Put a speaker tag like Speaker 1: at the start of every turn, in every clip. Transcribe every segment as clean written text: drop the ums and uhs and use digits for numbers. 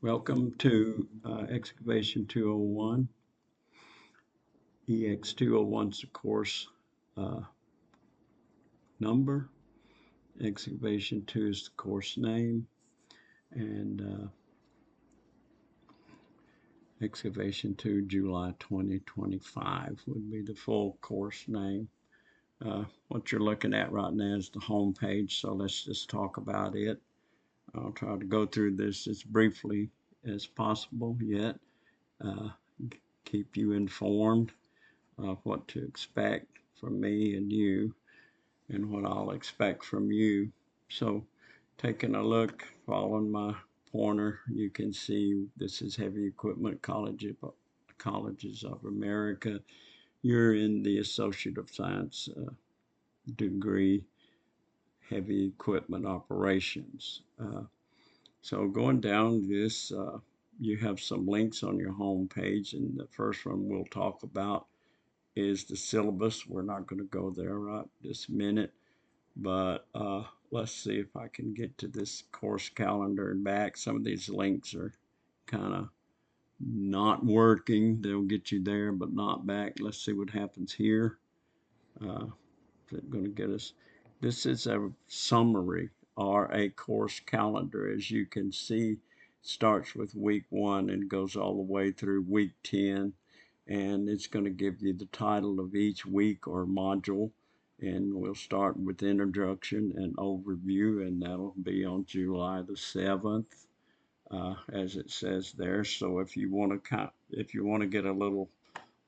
Speaker 1: Welcome to Excavation 201. EX201 is the course uh, number. Excavation 2 is the course name. And Excavation 2 July 2025 would be the full course name. What you're looking at right now is the home page, so let's just talk about it. I'll try to go through this as briefly as possible, yet uh, keep you informed of what to expect from me and you and what I'll expect from you. So taking a look, following my pointer, you can see this is Heavy Equipment Colleges of America. You're in the Associate of Science degree, Heavy Equipment Operations. So going down this, you have some links on your home page, and the first one we'll talk about is the syllabus. We're not going to go there right this minute, but let's see if I can get to this course calendar and back. Some of these links are kind of not working. They'll get you there, but not back. Let's see what happens here. Is it going to get us? This is a summary or a course calendar. As you can see, starts with week 1 and goes all the way through week 10. And it's going to give you the title of each week or module. And we'll start with introduction and overview, and that'll be on July the 7th, as it says there. So if you want to get a little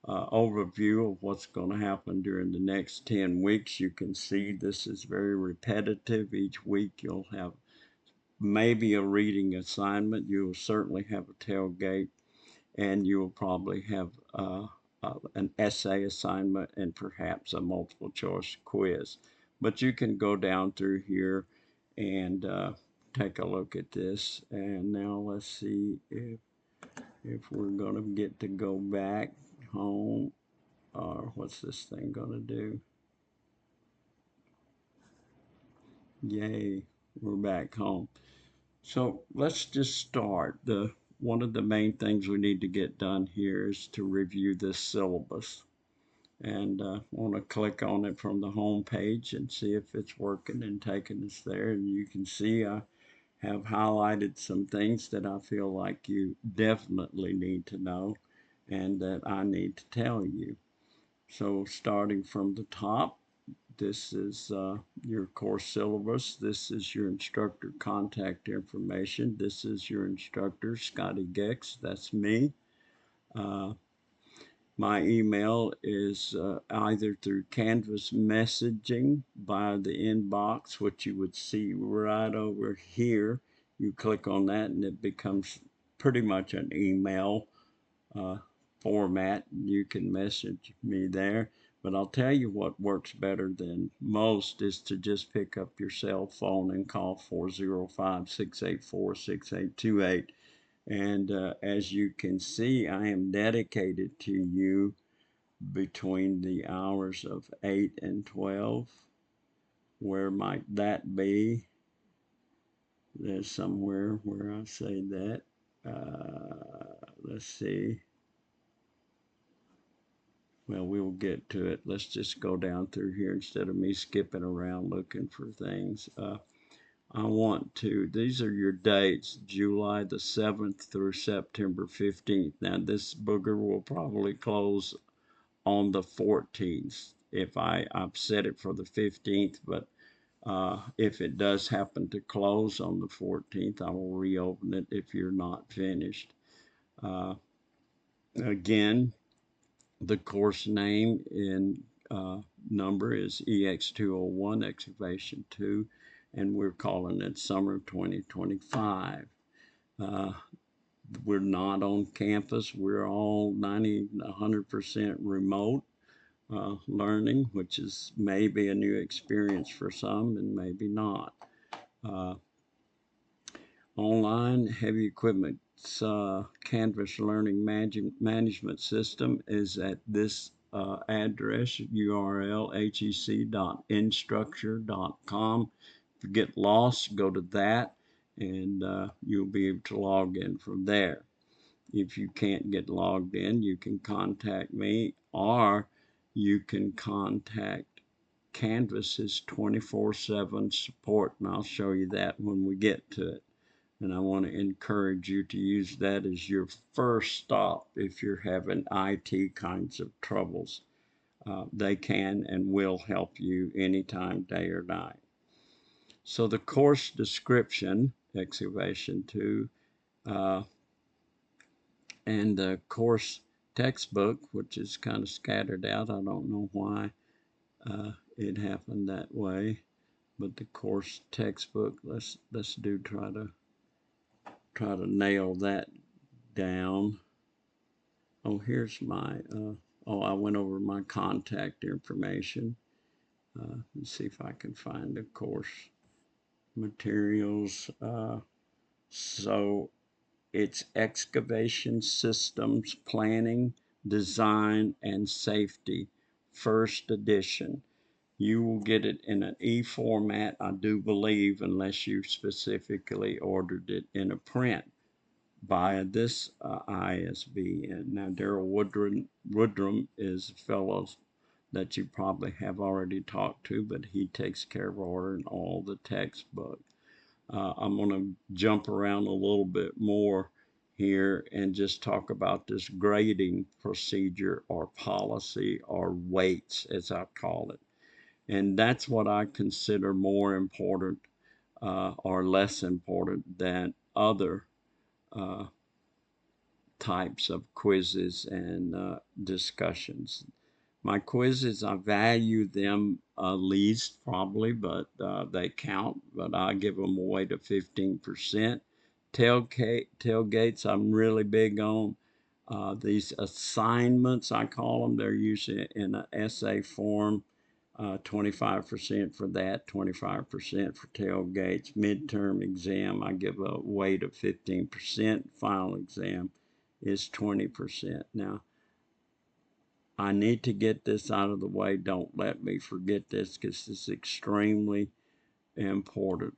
Speaker 1: overview of what's going to happen during the next 10 weeks, you can see this is very repetitive. Each week you'll have maybe a reading assignment. You will certainly have a tailgate, and you will probably have an essay assignment and perhaps a multiple choice quiz. But you can go down through here and take a look at this. And now let's see if we're going to get to go back home, or what's this thing going to do? Yay, we're back home. So let's just start. One of the main things we need to get done here is to review this syllabus. And I want to click on it from the home page and see if it's working and taking us there. And you can see I have highlighted some things that I feel like you definitely need to know and that I need to tell you. So starting from the top, this is your course syllabus. This is your instructor contact information. This is your instructor, Scotty Gex. That's me. My email is either through Canvas messaging by the inbox, which you would see right over here. You click on that and it becomes pretty much an email uh, format. You can message me there. But I'll tell you what works better than most is to just pick up your cell phone and call 405-684-6828. And as you can see, I am dedicated to you between the hours of 8 and 12. Where might that be? There's somewhere where I say that. Let's see. Well, we'll get to it. Let's just go down through here instead of me skipping around looking for things. These are your dates, July the 7th through September 15th. Now, this booger will probably close on the 14th. I've set it for the 15th, but if it does happen to close on the 14th, I will reopen it if you're not finished. Again, the course name in number is EX201 Excavation 2, and we're calling it Summer of 2025. We're not on campus. We're all 100% remote learning, which is maybe a new experience for some and maybe not. Online heavy equipment Canvas learning management system is at this address, URL, hec.instructure.com. If you get lost, go to that and you'll be able to log in from there. If you can't get logged in, you can contact me, or you can contact Canvas's 24/7 support, and I'll show you that when we get to it. And I want to encourage you to use that as your first stop if you're having IT kinds of troubles. They can and will help you anytime, day or night. So the course description, Excavation 2, and the course textbook, which is kind of scattered out. I don't know why it happened that way, but the course textbook, let's try to nail that down. Oh, here's my I went over my contact information. Let's see if I can find the course materials. So it's Excavation Systems Planning, Design, and Safety, first edition. You will get it in an e-format, I do believe, unless you specifically ordered it in a print via this ISBN. Now, Daryl Woodrum is a fellow that you probably have already talked to, but he takes care of ordering all the textbooks. I'm going to jump around a little bit more here and just talk about this grading procedure or policy or weights, as I call it. And that's what I consider more important or less important than other uh, types of quizzes and discussions. My quizzes, I value them least probably, but they count, but I give them away to 15%. Tailgates, I'm really big on. These assignments, I call them, they're usually in an essay form. 25% for that, 25% for tailgates. Midterm exam, I give a weight of 15%. Final exam is 20%. Now, I need to get this out of the way. Don't let me forget this because it's extremely important,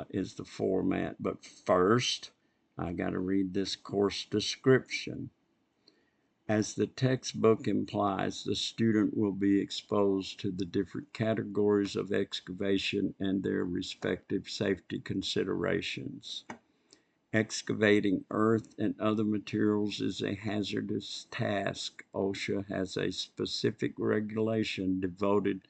Speaker 1: is the format. But first, I got to read this course description. As the textbook implies, the student will be exposed to the different categories of excavation and their respective safety considerations. Excavating earth and other materials is a hazardous task. OSHA has a specific regulation devoted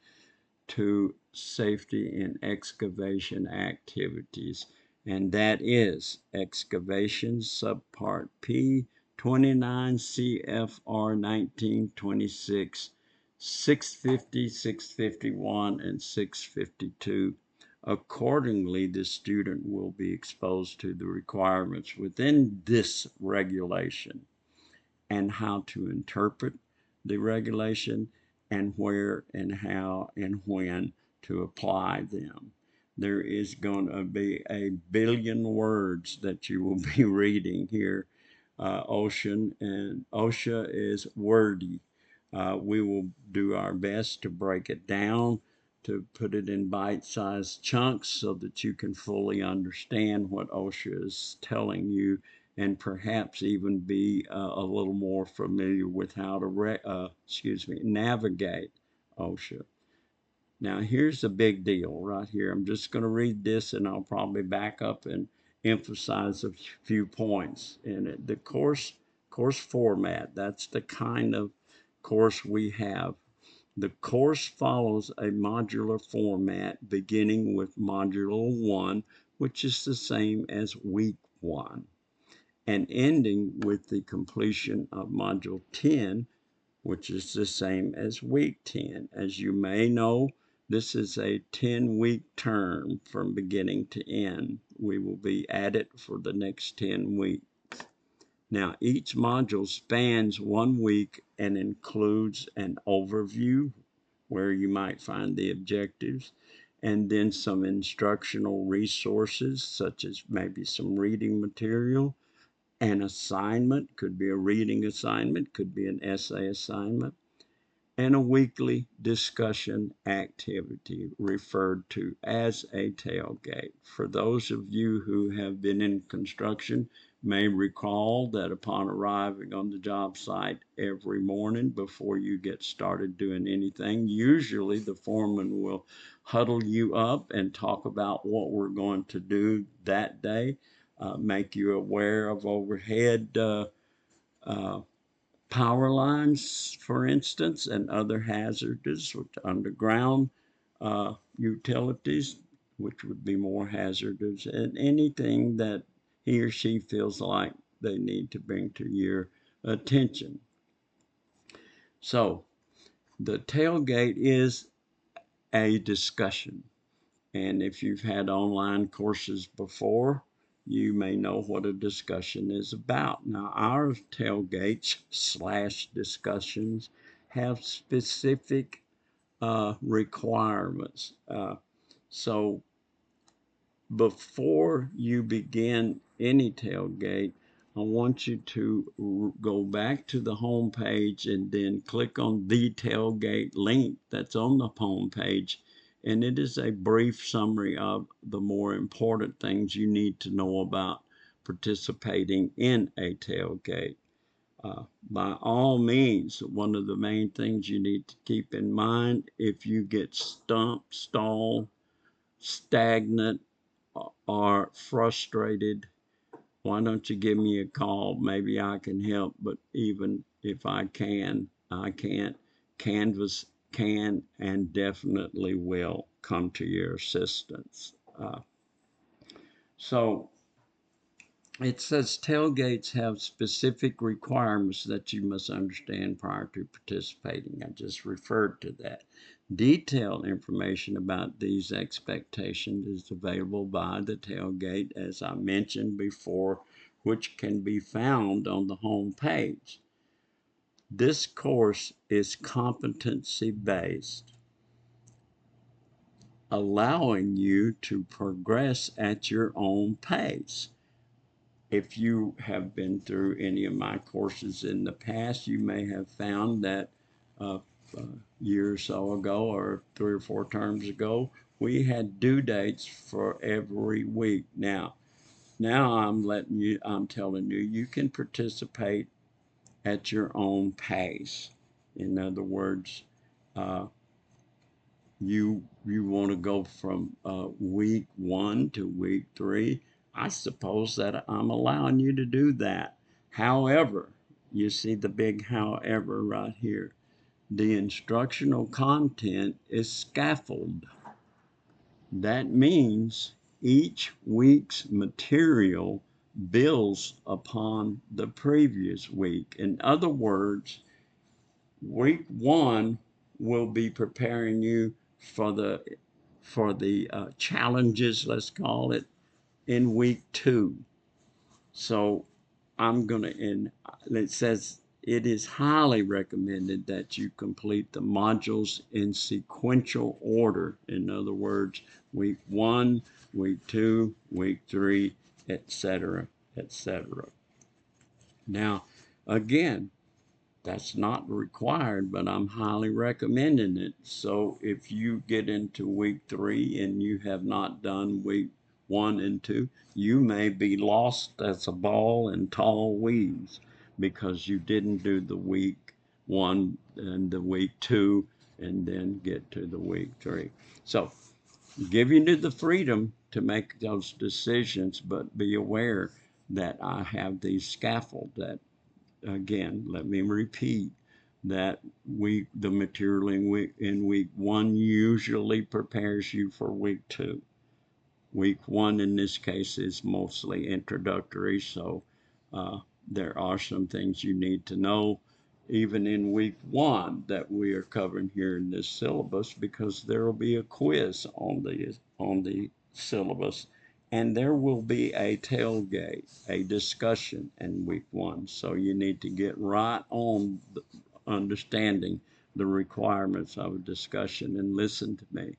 Speaker 1: to safety in excavation activities, and that is Excavation Subpart P 29 CFR 1926, 650, 651, and 652. Accordingly, the student will be exposed to the requirements within this regulation and how to interpret the regulation and where and how and when to apply them. There is going to be a billion words that you will be reading here. OSHA is wordy. We will do our best to break it down, to put it in bite-sized chunks so that you can fully understand what OSHA is telling you and perhaps even be a little more familiar with how to navigate OSHA. Now here's the big deal right here. I'm just going to read this and I'll probably back up and emphasize a few points in it. The course format, that's the kind of course we have. The course follows a modular format beginning with Module 1, which is the same as Week 1, and ending with the completion of Module 10, which is the same as Week 10. As you may know, this is a 10-week term from beginning to end. We will be at it for the next 10 weeks. Now, each module spans 1 week and includes an overview where you might find the objectives, and then some instructional resources such as maybe some reading material. An assignment could be a reading assignment, could be an essay assignment, and a weekly discussion activity referred to as a tailgate. For those of you who have been in construction may recall that upon arriving on the job site every morning before you get started doing anything, usually the foreman will huddle you up and talk about what we're going to do that day, make you aware of overhead uh, power lines, for instance, and other hazardous with underground utilities, which would be more hazardous, and anything that he or she feels like they need to bring to your attention. So the tailgate is a discussion. And if you've had online courses before, you may know what a discussion is about. Now, our tailgates slash discussions have specific requirements. So before you begin any tailgate, I want you to go back to the home page and then click on the tailgate link that's on the home page. And it is a brief summary of the more important things you need to know about participating in a tailgate. By all means, one of the main things you need to keep in mind, if you get stumped, stalled, stagnant, are frustrated, why don't you give me a call? Maybe I can help, but even if I can't. Canvas can and definitely will come to your assistance. So it says tailgates have specific requirements that you must understand prior to participating. I just referred to that. Detailed information about these expectations is available by the tailgate, as I mentioned before, which can be found on the home page. This course is competency based, allowing you to progress at your own pace. If you have been through any of my courses in the past, you may have found that a year or so ago, or 3 or 4 terms ago, we had due dates for every week. Now I'm telling you, you can participate at your own pace. In other words, uh, you want to go from week 1 to week 3, I suppose that I'm allowing you to do that. However, you see the big however right here. The instructional content is scaffolded. That means each week's material builds upon the previous week. In other words, week 1 will be preparing you for the challenges, let's call it, in week 2. So it says it is highly recommended that you complete the modules in sequential order. In other words, week 1, week 2, week 3, etc., etc. Now, again, that's not required, but I'm highly recommending it. So if you get into week 3 and you have not done week 1 and 2, you may be lost as a ball in tall weeds because you didn't do the week 1 and the week 2 and then get to the week 3. So giving you the freedom to make those decisions, but be aware that I have these scaffold that, again, let me repeat that the material in week 1 usually prepares you for week 2. Week 1 in this case is mostly introductory, so uh, there are some things you need to know even in week 1 that we are covering here in this syllabus, because there will be a quiz on the syllabus, and there will be a tailgate, a discussion in week 1. So you need to get right on understanding the requirements of a discussion. And listen to me,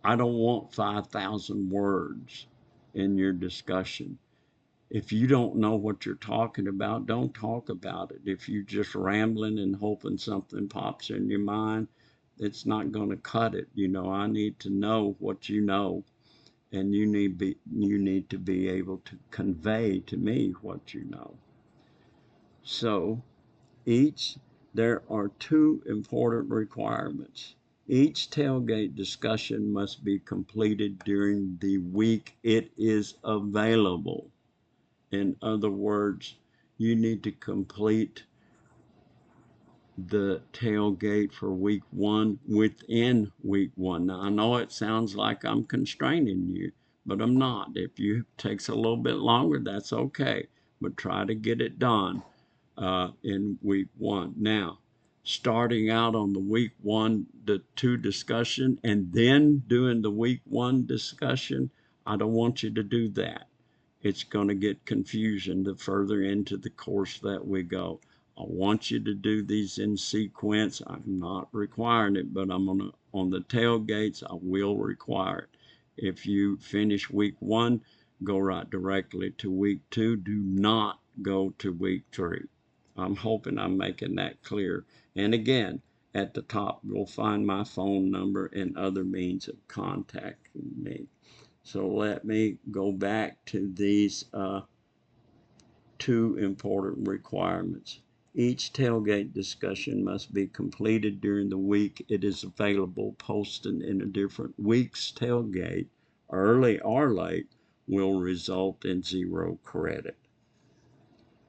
Speaker 1: I don't want 5,000 words in your discussion. If you don't know what you're talking about, don't talk about it. If you're just rambling and hoping something pops in your mind, it's not going to cut it. I need to know what you know, and you need to be able to convey to me what you know. So there are two important requirements. Each tailgate discussion must be completed during the week it is available. In other words, you need to complete the tailgate for week 1 within week 1. Now, I know it sounds like I'm constraining you, but I'm not. If it takes a little bit longer, that's okay, but try to get it done in week 1. Now, starting out on the week 1 the 2 discussion and then doing the week 1 discussion, I don't want you to do that. It's going to get confusion the further into the course that we go. I want you to do these in sequence. I'm not requiring it, but on the tailgates, I will require it. If you finish week 1, go right directly to week 2. Do not go to week 3. I'm hoping I'm making that clear. And again, at the top, you'll find my phone number and other means of contacting me. So let me go back to these two important requirements. Each tailgate discussion must be completed during the week it is available. Posting in a different week's tailgate, early or late, will result in 0 credit.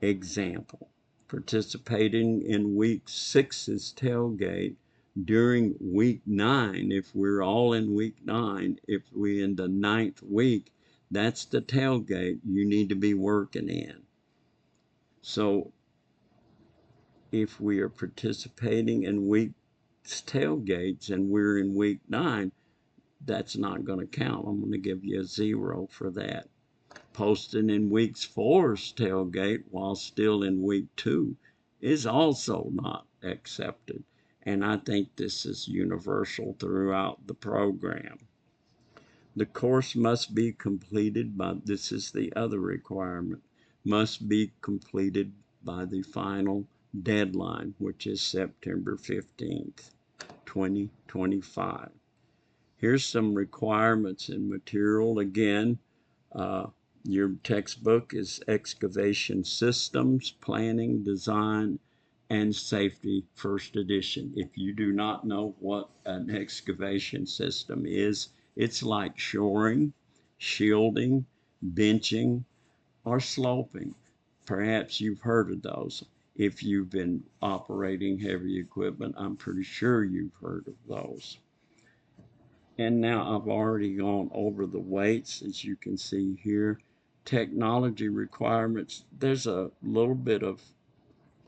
Speaker 1: Example: participating in week 6's tailgate during week 9, if we're all in week 9, if we're in the 9th week, that's the tailgate you need to be working in. So if we are participating in week's tailgates and we're in week 9, that's not going to count. I'm going to give you a 0 for that. Posting in week 4's tailgate while still in week 2 is also not accepted. And I think this is universal throughout the program. The course must be completed by, this is the other requirement, must be completed by the final deadline, which is September 15th, 2025. Here's some requirements and material. Again, your textbook is Excavation Systems, Planning, Design, and Safety, first edition. If you do not know what an excavation system is, it's like shoring, shielding, benching, or sloping. Perhaps you've heard of those. If you've been operating heavy equipment, I'm pretty sure you've heard of those. And now I've already gone over the weights, as you can see here. Technology requirements, there's a little bit of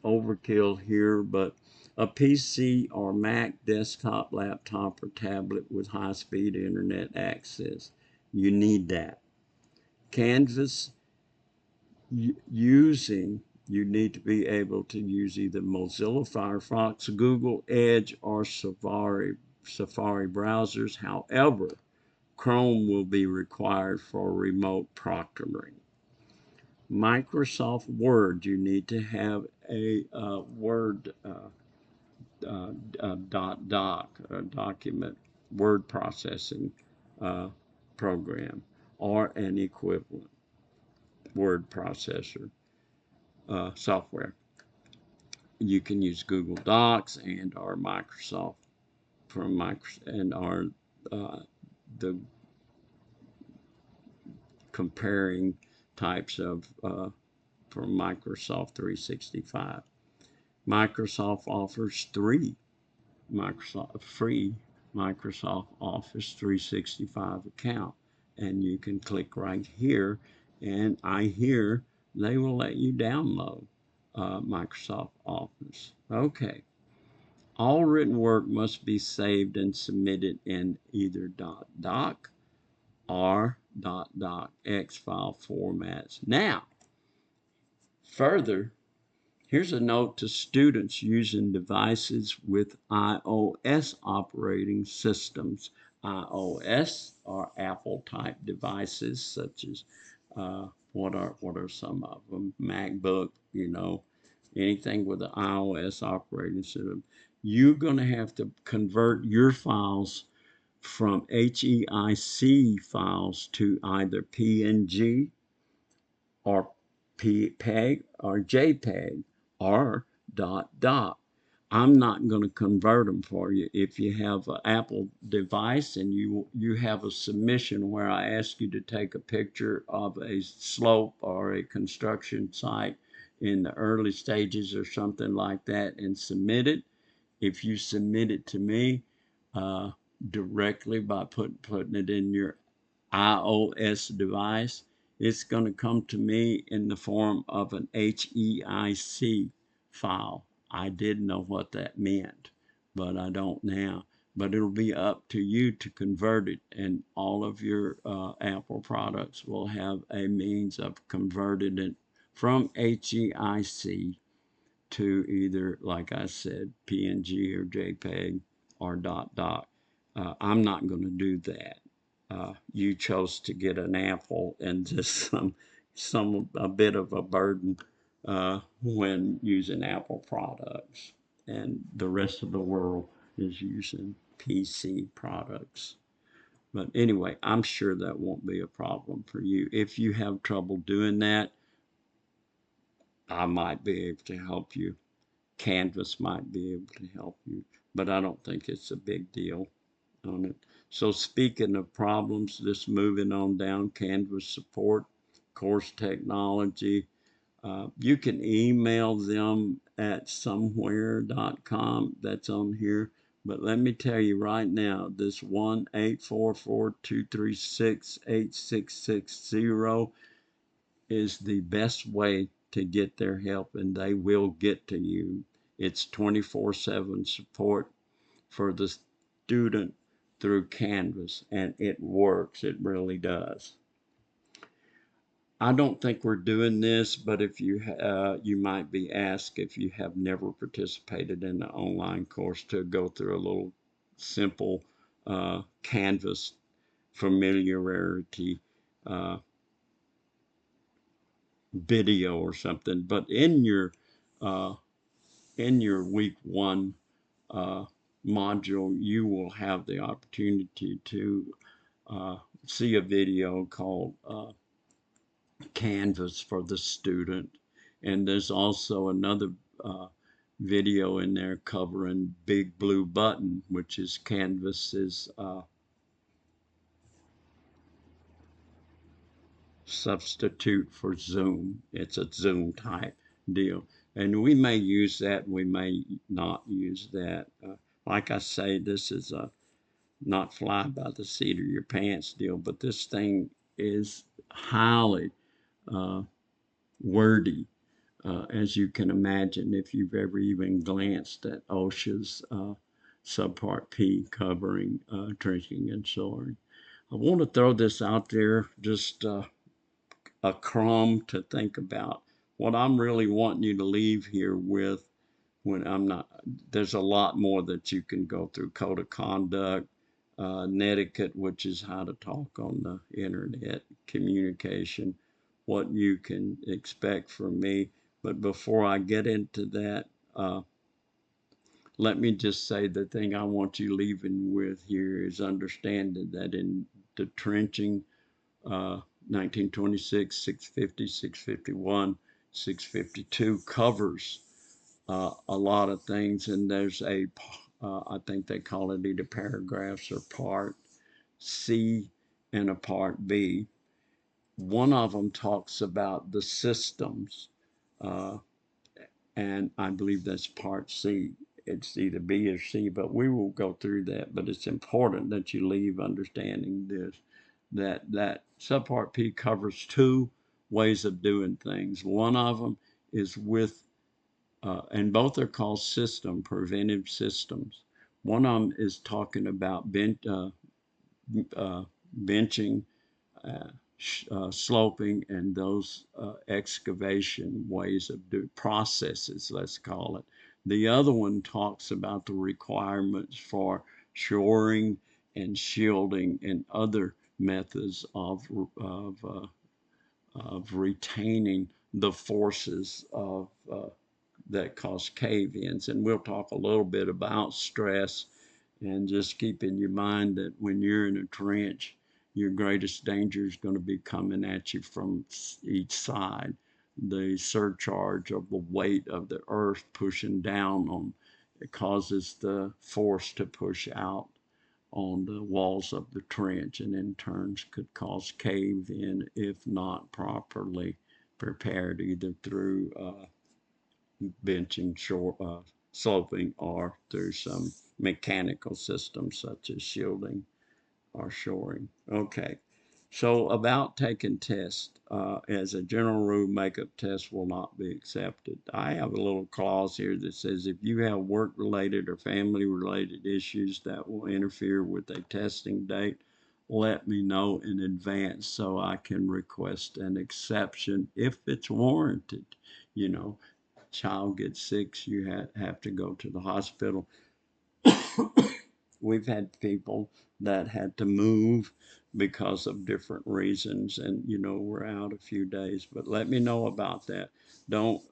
Speaker 1: overkill here, but a PC or Mac, desktop, laptop, or tablet with high-speed internet access. You need that. Canvas, you need to be able to use either Mozilla Firefox, Google Edge, or Safari browsers. However, Chrome will be required for remote proctoring. Microsoft Word, you need to have a Word document, word processing program, or an equivalent word processor software. You can use Google Docs and or Microsoft from Microsoft and or the comparing types of from Microsoft 365. Microsoft offers 3 free Microsoft Office 365 account, and you can click right here, and I hear they will let you download Microsoft Office. Okay. All written work must be saved and submitted in either .doc or .docx file formats. Now, further, here's a note to students using devices with iOS operating systems. iOS are Apple-type devices such as What are some of them? MacBook, anything with an iOS operating system. You're going to have to convert your files from HEIC files to either PNG or PEG or JPEG or .doc. I'm not going to convert them for you. If you have an Apple device and you have a submission where I ask you to take a picture of a slope or a construction site in the early stages or something like that and submit it, if you submit it to me uh, directly by putting it in your iOS device, it's going to come to me in the form of an HEIC file. I didn't know what that meant, but I don't now. But it'll be up to you to convert it, and all of your Apple products will have a means of converting it from HEIC to either, like I said, PNG or JPEG or .doc. I'm not going to do that. You chose to get an Apple, and just a bit of a burden when using Apple products, and the rest of the world is using PC products. But anyway, I'm sure that won't be a problem for you. If you have trouble doing that, I might be able to help you. Canvas might be able to help you, but I don't think it's a big deal on it. So speaking of problems, just moving on down, Canvas support, course technology. You can email them at somewhere.com. That's on here. But let me tell you right now, this 1-844-236-8660 is the best way to get their help, and they will get to you. It's 24/7 support for the student through Canvas, and it works. It really does. I don't think we're doing this, but if you might be asked, if you have never participated in the online course, to go through a little simple Canvas familiarity uh, video or something. But uh, in your week one uh, module, you will have the opportunity to uh, see a video called Canvas for the Student. And there's also another video in there covering Big Blue Button, which is Canvas's substitute for Zoom. It's a Zoom type deal. And we may use that, we may not use that. Like I say, this is a not fly by the seat of your pants deal, but this thing is highly uh, wordy, as you can imagine if you've ever even glanced at OSHA's subpart P covering drinking and soaring. I want to throw this out there, just a crumb to think about. What I'm really wanting you to leave here with, when I'm not, there's a lot more that you can go through. Code of conduct, netiquette, which is how to talk on the internet, communication, what you can expect from me. But before I get into that, let me just say the thing I want you leaving with here is understanding that in the trenching, 1926, 650, 651, 652 covers a lot of things, and there's I think they call it either paragraphs or part C and a part B. One of them talks about the systems, uh, and I believe that's part C. It's either B or C, but we will go through that. But it's important that you leave understanding this, that subpart P covers two ways of doing things. One of them is with and both are called preventive systems. One of them is talking about benching, uh, sloping, and those excavation ways of processes, let's call it. The other one talks about the requirements for shoring and shielding and other methods of of retaining the forces of that cause cave-ins. And we'll talk a little bit about stress, and just keep in your mind that when you're in a trench, your greatest danger is going to be coming at you from each side. The surcharge of the weight of the earth pushing down on it causes the force to push out on the walls of the trench, and in turn could cause cave in if not properly prepared, either through benching, sloping, or through some mechanical system such as shielding or shoring. Okay, so about taking tests. As a general rule, makeup tests will not be accepted. I have a little clause here that says if you have work-related or family-related issues that will interfere with a testing date, let me know in advance so I can request an exception if it's warranted. You know, child gets sick, you have to go to the hospital. We've had people that had to move because of different reasons, and we're out a few days. But let me know about that. Don't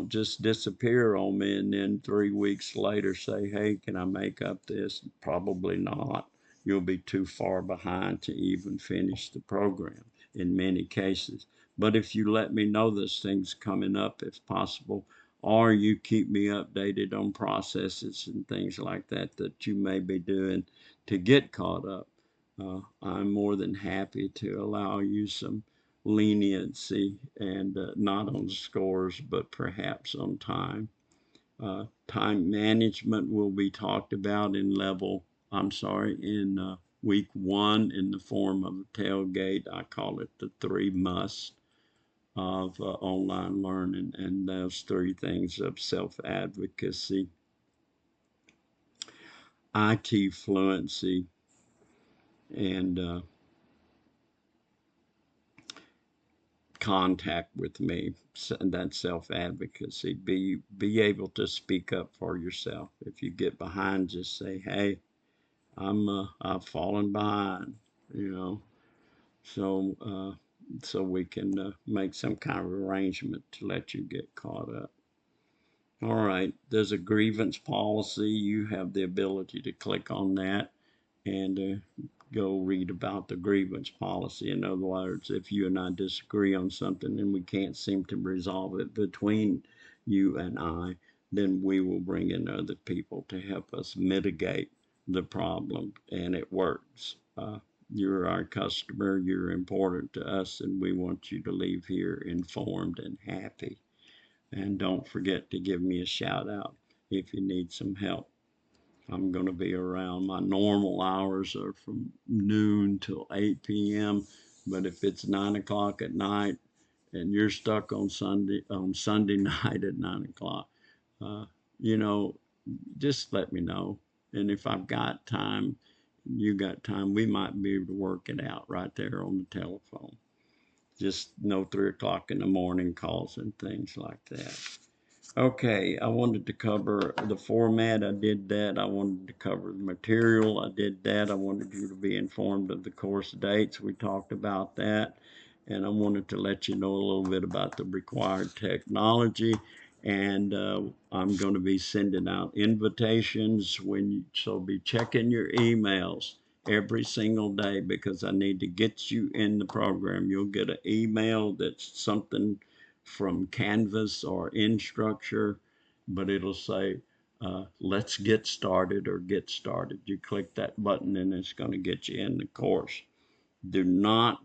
Speaker 1: just disappear on me and then 3 weeks later say, hey, can I make up this? Probably not. You'll be too far behind to even finish the program in many cases. But if you let me know this thing's coming up, if possible, or you keep me updated on processes and things like that that you may be doing to get caught up, I'm more than happy to allow you some leniency, and not on scores, but perhaps on time. Time management will be talked about in week 1 in the form of a tailgate. I call it the 3 musts of online learning, and those 3 things of self-advocacy, IT fluency, and contact with me. And that's self-advocacy. Be able to speak up for yourself. If you get behind, just say, hey, I've fallen behind, you know. So we can make some kind of arrangement to let you get caught up. All right, there's a grievance policy. You have the ability to click on that and go read about the grievance policy. In other words, if you and I disagree on something and we can't seem to resolve it between you and I, then we will bring in other people to help us mitigate the problem, and it works. You're our customer, you're important to us, and we want you to leave here informed and happy. And don't forget to give me a shout out if you need some help. I'm going to be around. My normal hours are from noon till 8 p.m. But if it's 9 o'clock at night and you're stuck on Sunday night at 9 o'clock, uh, you know, just let me know. And if I've got time, you got time, we might be able to work it out right there on the telephone. Just no 3 o'clock in the morning calls and things like that. Okay, I wanted to cover the format. I did that. I wanted to cover the material. I did that. I wanted you to be informed of the course dates. We talked about that. And I wanted to let you know a little bit about the required technology. And I'm going to be sending out invitations so be checking your emails every single day, because I need to get you in the program. You'll get an email that's something from Canvas or InStructure, but it'll say, let's get started or get started. You click that button and it's going to get you in the course. Do not,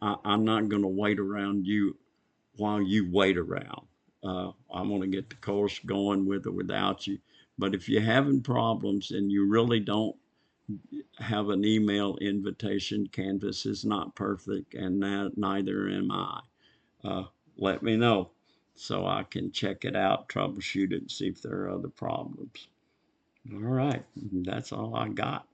Speaker 1: I'm not going to wait around you while you wait around. I'm going to get the course going with or without you. But if you're having problems and you really don't have an email invitation, Canvas is not perfect, and neither am I. Uh, let me know so I can check it out, troubleshoot it, and see if there are other problems. All right, that's all I got.